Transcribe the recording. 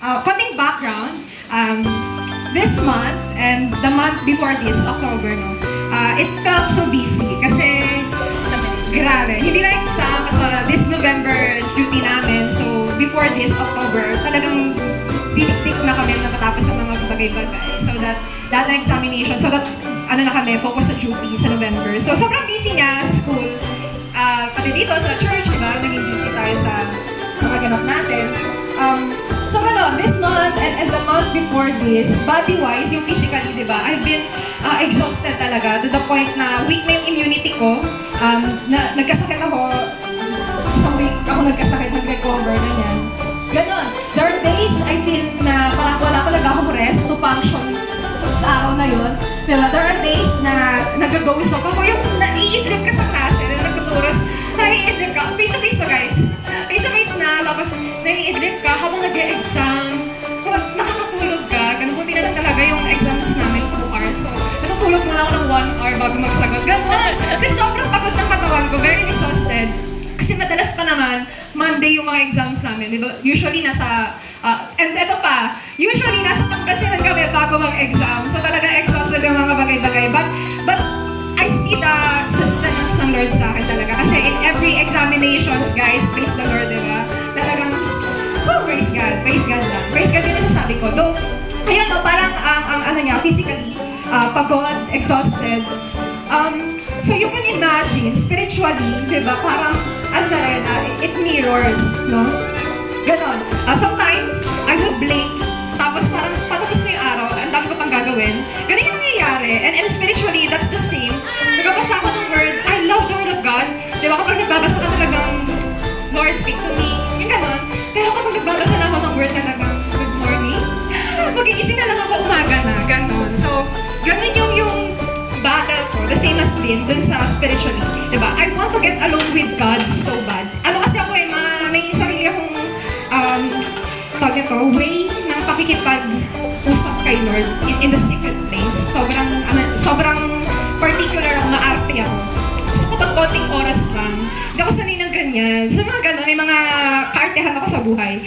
konting background, this month and the month before this, October, no, it felt so busy kasi grabe. Hindi lang exam, basta this November duty namin. So, before this October, talagang diniktik na kami na matapos ang mga bagay-bagay. So that examination, so that ano na kami, focus sa duty sa November. So, sobrang busy niya sa school. Pati dito sa church, diba? Naging busy tayo sa mga ganap natin. So ano, this month and the month before this, body-wise, yung physically, di ba, I've been exhausted talaga to the point na weak na yung immunity ko. Nagkasakit ako, isang week ako nagkasakit, nag-recover na yan. Ganon. There are days I feel na parang wala talaga akong rest to function sa araw na yun. Diba? There are days na nag-ghost ako. Yung naiidlip ka sa klase, nagtuturos, naiidlip ka. Face-to-face na guys. Face-to-face na, tapos naiidlip ka habang nag-e-exam. Nakakatulog ka. Ganun buti na lang talaga yung exams namin 2 hours. So, natutulog mo lang ako ng 1 hour bago magsagot. Ganon. Kasi sobrang pagod ng katawan ko. Very exhausted. Kasi madalas pa naman, Monday yung mga exams namin. Diba? Usually nasa, and eto pa, usually nasa Pangasinan kami bago mag-exam. So talaga exhausted yung mga bagay-bagay. But I see the sustenance ng Lord sa akin talaga. Kasi in every examinations, guys, praise the Lord, diba? Talagang, praise God lang. Praise God din ang sabi ko. Though, ayun, no, parang ang ano niya, physically, pagod, exhausted. So you can imagine, spiritually, di ba, parang, ano na rin, it mirrors, no? Ganon. Sometimes, I would blink, tapos parang patapos na yung araw, ang dami ko pang gagawin. Ganon yung nangyayari. And spiritually, that's the same. Nagbabasa ako ng word, I love the word of God. Di ba, kapag nagbabasa ka talagang, Lord, speak to me. Yung ganon. Pero kapag nagbabasa na ako ng word talagang, good morning, magigising na lang ako umaga na, ganon. So, ganon yung battle ko, the same as din dun sa spiritually. Diba? I want to get alone with God so bad. Ano kasi ako may sarili akong tawag nito, way ng pakikipag-usap kay Lord in the secret place. Sobrang particular ako, maarte ako. So kapag konting oras lang, hindi ako sanay ng ganyan. So mga gano'n, may mga kaartehan ako sa buhay.